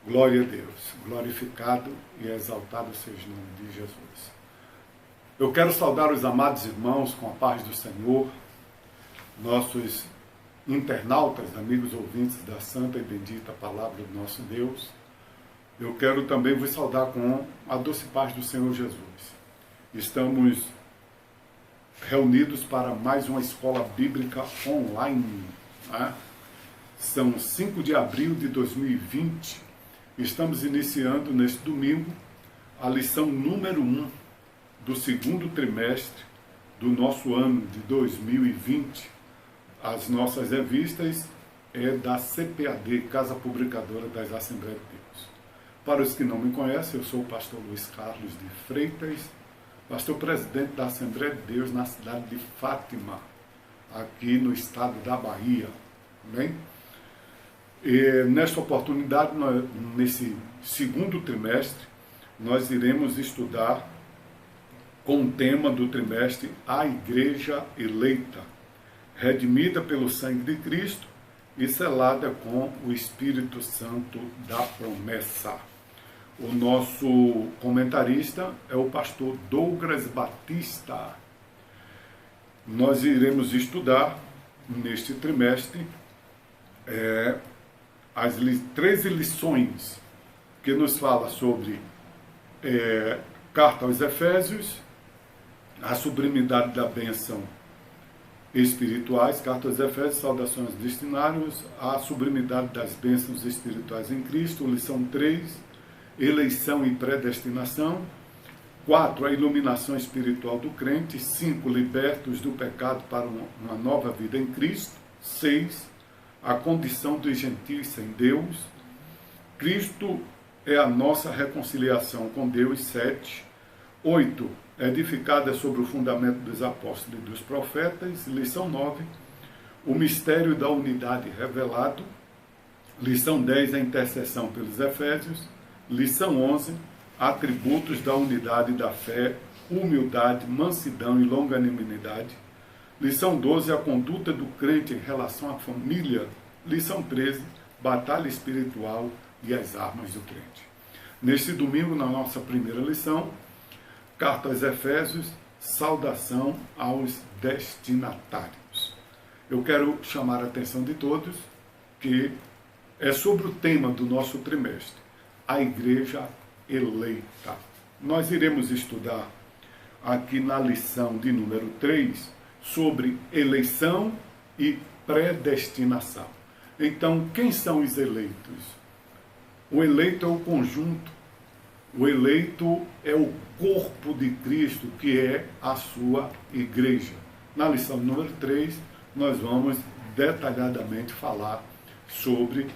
Glória a Deus, glorificado e exaltado seja o nome de Jesus. Eu quero saudar os amados irmãos com a paz do Senhor, nossos internautas, amigos ouvintes da santa e bendita palavra do nosso Deus. Eu quero também vos saudar com a doce paz do Senhor Jesus. Estamos reunidos para mais uma escola bíblica online. Né? São 5 de abril de 2020. Estamos iniciando neste domingo a lição número 1 do segundo trimestre do nosso ano de 2020. As nossas revistas é da CPAD, Casa Publicadora das Assembleias de Deus. Para os que não me conhecem, eu sou o pastor Luiz Carlos de Freitas, pastor presidente da Assembleia de Deus na cidade de Fátima, aqui no estado da Bahia. Amém? E nesta oportunidade, nesse segundo trimestre, nós iremos estudar com o tema do trimestre a Igreja Eleita, redimida pelo sangue de Cristo e selada com o Espírito Santo da promessa. O nosso comentarista é o pastor Douglas Batista. Nós iremos estudar neste trimestre as 13 lições que nos fala sobre carta aos Efésios, a sublimidade da bênção espirituais, carta aos Efésios, saudações destinários, a sublimidade das bênçãos espirituais em Cristo, lição 3, eleição e predestinação, 4, a iluminação espiritual do crente, 5, libertos do pecado para uma nova vida em Cristo, 6, a condição dos gentios sem Deus, Cristo é a nossa reconciliação com Deus, 7, 8, edificada sobre o fundamento dos apóstolos e dos profetas, lição 9, o mistério da unidade revelado, lição 10, a intercessão pelos Efésios, lição 11, atributos da unidade da fé, humildade, mansidão e longanimidade, lição 12, a conduta do crente em relação à família, lição 13, batalha espiritual e as armas do crente. Neste domingo, na nossa primeira lição, carta aos Efésios, saudação aos destinatários. Eu quero chamar a atenção de todos que é sobre o tema do nosso trimestre, a Igreja Eleita. Nós iremos estudar aqui na lição de número 3 sobre eleição e predestinação. Então, quem são os eleitos? O eleito é o conjunto. O eleito é o corpo de Cristo, que é a sua igreja. Na lição número 3, nós vamos detalhadamente falar sobre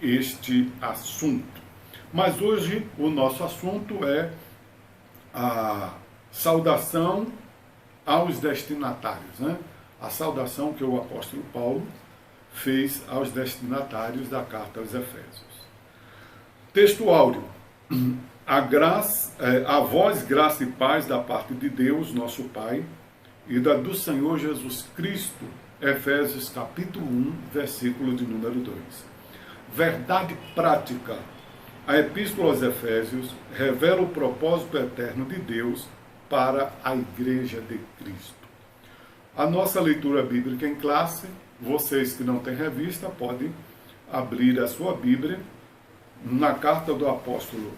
este assunto. Mas hoje o nosso assunto é a saudação aos destinatários, né? A saudação que o apóstolo Paulo fez aos destinatários da carta aos Efésios. Texto áureo. A vós, graça e paz da parte de Deus, nosso Pai, e da do Senhor Jesus Cristo, Efésios capítulo 1, versículo de número 2. Verdade prática. A Epístola aos Efésios revela o propósito eterno de Deus para a Igreja de Cristo. A nossa leitura bíblica em classe, vocês que não têm revista, podem abrir a sua Bíblia na carta do apóstolo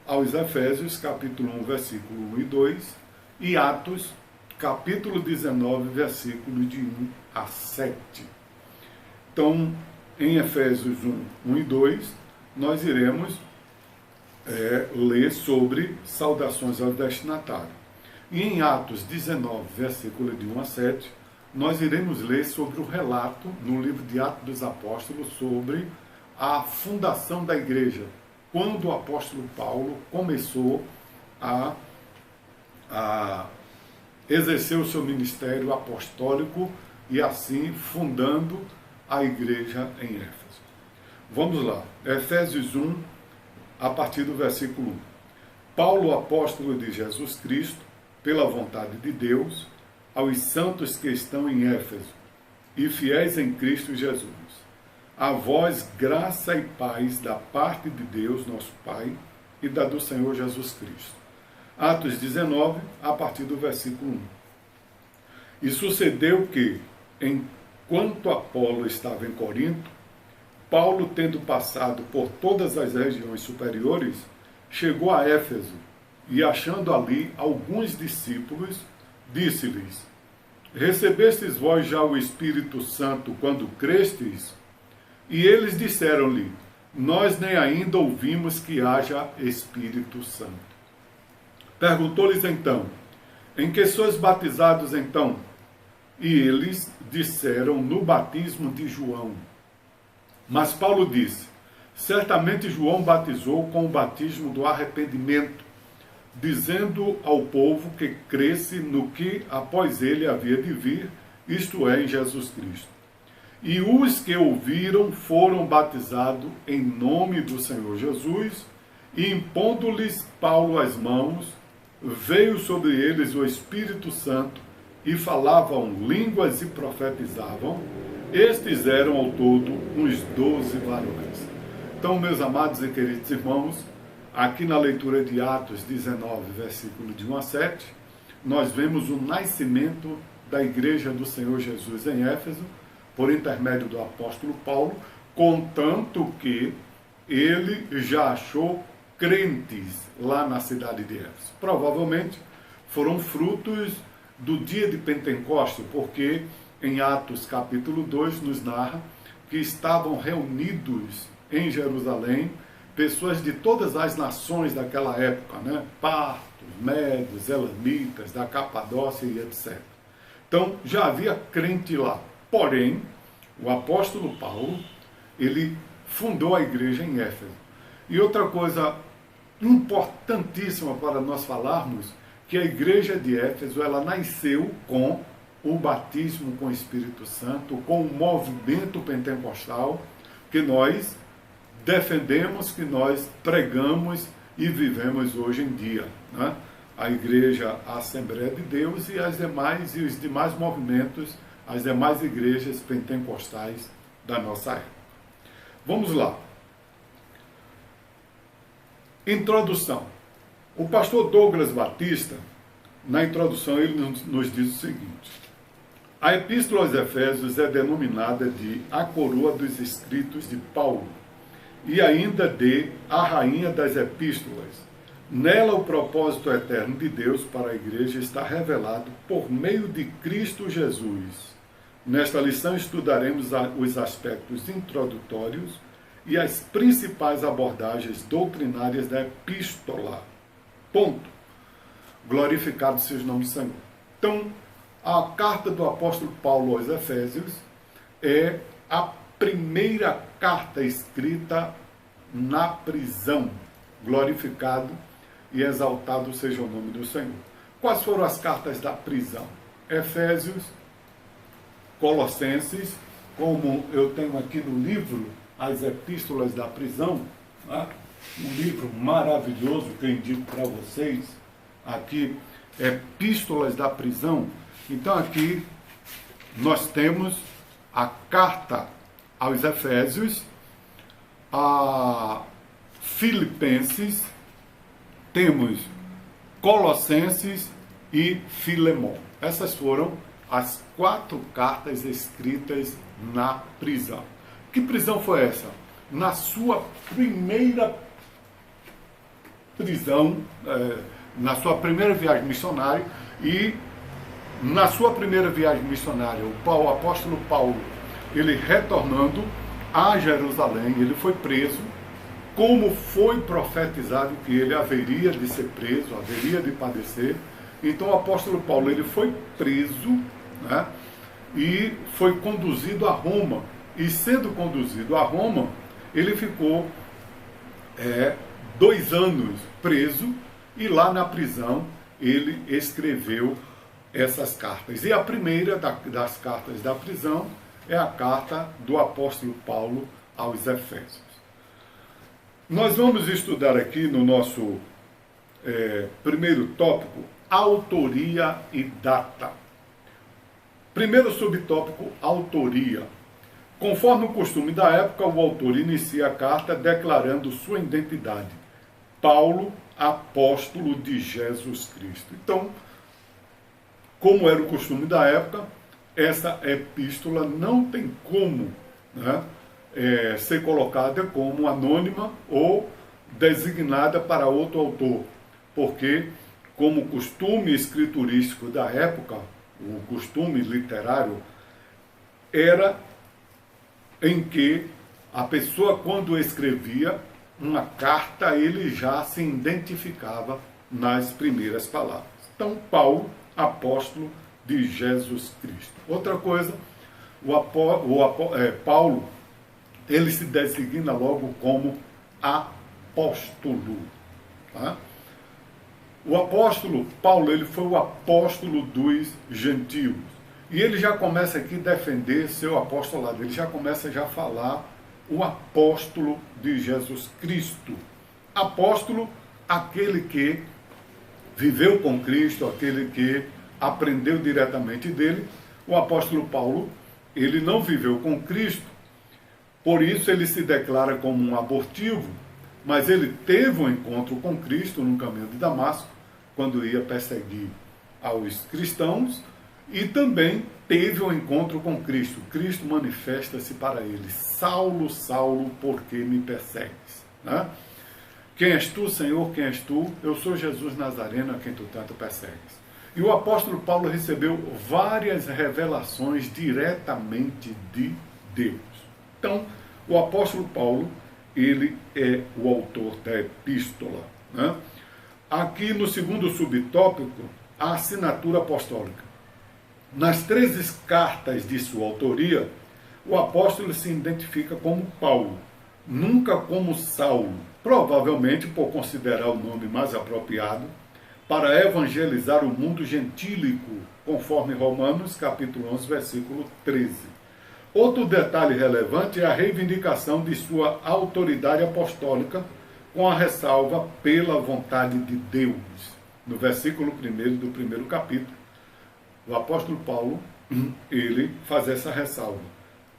aos Efésios, capítulo 1, versículo 1 e 2, e Atos, capítulo 19, versículo de 1 a 7. Então, em Efésios 1 e 2, nós iremos ler sobre saudações aos destinatários. E em Atos 19, versículo de 1 a 7, nós iremos ler sobre o relato, no livro de Atos dos Apóstolos, sobre a fundação da igreja, quando o apóstolo Paulo começou a exercer o seu ministério apostólico e assim fundando a igreja em Éfeso. Vamos lá, Efésios 1, a partir do versículo 1. Paulo, apóstolo de Jesus Cristo, pela vontade de Deus, aos santos que estão em Éfeso e fiéis em Cristo Jesus. A vós graça e paz da parte de Deus, nosso Pai, e da do Senhor Jesus Cristo. Atos 19, a partir do versículo 1. E sucedeu que, enquanto Apolo estava em Corinto, Paulo, tendo passado por todas as regiões superiores, chegou a Éfeso, e achando ali alguns discípulos, disse-lhes: recebestes vós já o Espírito Santo quando crestes? E eles disseram-lhe: nós nem ainda ouvimos que haja Espírito Santo. Perguntou-lhes então: em que sois batizados então? E eles disseram: no batismo de João. Mas Paulo disse: certamente João batizou com o batismo do arrependimento, dizendo ao povo que cresce no que após ele havia de vir, isto é, em Jesus Cristo. E os que ouviram foram batizados em nome do Senhor Jesus, e impondo-lhes Paulo as mãos, veio sobre eles o Espírito Santo, e falavam línguas e profetizavam. Estes eram ao todo uns 12 varões. Então, meus amados e queridos irmãos, aqui na leitura de Atos 19, versículo de 1 a 7, nós vemos o nascimento da igreja do Senhor Jesus em Éfeso, por intermédio do apóstolo Paulo, contanto que ele já achou crentes lá na cidade de Éfeso. Provavelmente foram frutos do dia de Pentecostes, porque em Atos capítulo 2 nos narra que estavam reunidos em Jerusalém pessoas de todas as nações daquela época, né? Partos, medos, elamitas, da Capadócia e etc. Então já havia crente lá. Porém, o apóstolo Paulo, ele fundou a igreja em Éfeso. E outra coisa importantíssima para nós falarmos, que a igreja de Éfeso, ela nasceu com o batismo com o Espírito Santo, com o movimento pentecostal que nós defendemos, que nós pregamos e vivemos hoje em dia, né? A igreja, a Assembleia de Deus e os demais movimentos, as demais igrejas pentecostais da nossa época. Vamos lá. Introdução. O pastor Douglas Batista, na introdução, ele nos diz o seguinte: a Epístola aos Efésios é denominada de a coroa dos escritos de Paulo e ainda de a rainha das epístolas. Nela o propósito eterno de Deus para a igreja está revelado por meio de Cristo Jesus. Nesta lição estudaremos os aspectos introdutórios e as principais abordagens doutrinárias da epístola. Ponto. Glorificado seja o nome do Senhor. Então, a carta do apóstolo Paulo aos Efésios é a primeira carta escrita na prisão. Glorificado e exaltado seja o nome do Senhor. Quais foram as cartas da prisão? Efésios, Colossenses, como eu tenho aqui no livro As Epístolas da Prisão, né? Um livro maravilhoso que eu indico para vocês, aqui, Epístolas da Prisão. Então aqui nós temos a carta aos Efésios, a Filipenses, temos Colossenses e Filemão. Essas foram as 4 cartas escritas na prisão. Que prisão foi essa? Na sua primeira prisão, na sua primeira viagem missionária, e na sua primeira viagem missionária, o apóstolo Paulo, ele retornando a Jerusalém, ele foi preso, como foi profetizado que ele haveria de ser preso, haveria de padecer. Então o apóstolo Paulo, ele foi preso, né, e foi conduzido a Roma. E sendo conduzido a Roma, ele ficou 2 anos preso, e lá na prisão ele escreveu essas cartas. E a primeira das cartas da prisão é a carta do apóstolo Paulo aos Efésios. Nós vamos estudar aqui no nosso primeiro tópico, autoria e data. Primeiro subtópico, autoria. Conforme o costume da época, o autor inicia a carta declarando sua identidade: Paulo, apóstolo de Jesus Cristo. Então, como era o costume da época, essa epístola não tem como, né, ser colocada como anônima ou designada para outro autor, porque, como costume escriturístico da época, o costume literário, era em que a pessoa, quando escrevia uma carta, ele já se identificava nas primeiras palavras. Então, Paulo, apóstolo de Jesus Cristo. Outra coisa, Paulo, ele se designa logo como apóstolo. Tá? O apóstolo Paulo, ele foi o apóstolo dos gentios. E ele já começa aqui a defender seu apostolado. Ele já começa a falar o apóstolo de Jesus Cristo. Apóstolo, aquele que viveu com Cristo, aquele que aprendeu diretamente dele. O apóstolo Paulo, ele não viveu com Cristo, por isso ele se declara como um abortivo, mas ele teve um encontro com Cristo no caminho de Damasco, quando ia perseguir aos cristãos, e também teve um encontro com Cristo. Cristo manifesta-se para ele: Saulo, Saulo, por que me persegues? Né? Quem és tu, Senhor? Quem és tu? Eu sou Jesus Nazareno, a quem tu tanto persegues. E o apóstolo Paulo recebeu várias revelações diretamente de Deus. Então, o apóstolo Paulo, ele é o autor da epístola. Né? Aqui no segundo subtópico, a assinatura apostólica. Nas 13 cartas de sua autoria, o apóstolo se identifica como Paulo, nunca como Saulo, provavelmente por considerar o nome mais apropriado para evangelizar o mundo gentílico, conforme Romanos, capítulo 11, versículo 13. Outro detalhe relevante é a reivindicação de sua autoridade apostólica, com a ressalva pela vontade de Deus. No versículo 1 do primeiro capítulo, o apóstolo Paulo, ele faz essa ressalva: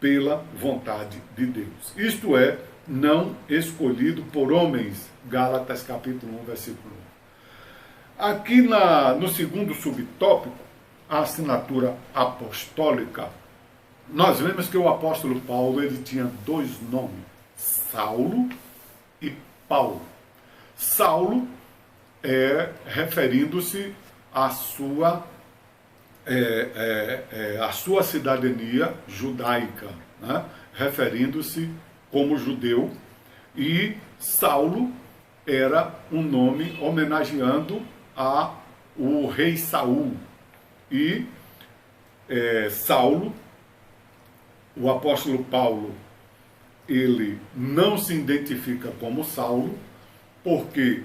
pela vontade de Deus. Isto é, não escolhido por homens. Gálatas capítulo 1, versículo 1. Aqui no segundo subtópico, a assinatura apostólica, nós vemos que o apóstolo Paulo, ele tinha 2 nomes: Saulo e Paulo. Saulo referindo-se à sua cidadania judaica, né? Referindo-se como judeu, e Saulo era um nome homenageando o rei Saul. E Saulo, o apóstolo Paulo, ele não se identifica como Saulo, porque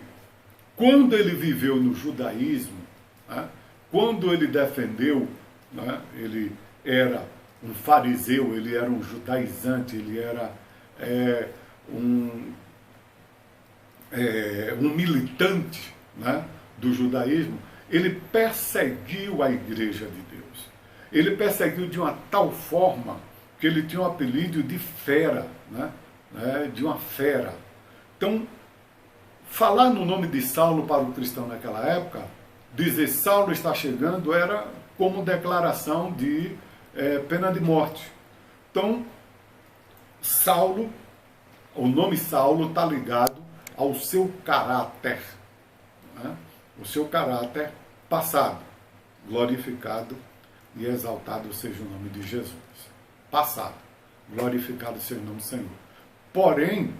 quando ele viveu no judaísmo, né, quando ele defendeu, né, ele era um fariseu, ele era um judaizante, ele era um militante, né, do judaísmo. Ele perseguiu a igreja de Deus. Ele perseguiu de uma tal forma que ele tinha um apelido de fera, né, de uma fera. Então, falar no nome de Saulo para o cristão naquela época, dizer Saulo está chegando, era como declaração de pena de morte. Então, Saulo, o nome Saulo está ligado ao seu caráter, né? O seu caráter passado, glorificado e exaltado seja o nome de Jesus. Passado, glorificado seja o nome do Senhor. Porém,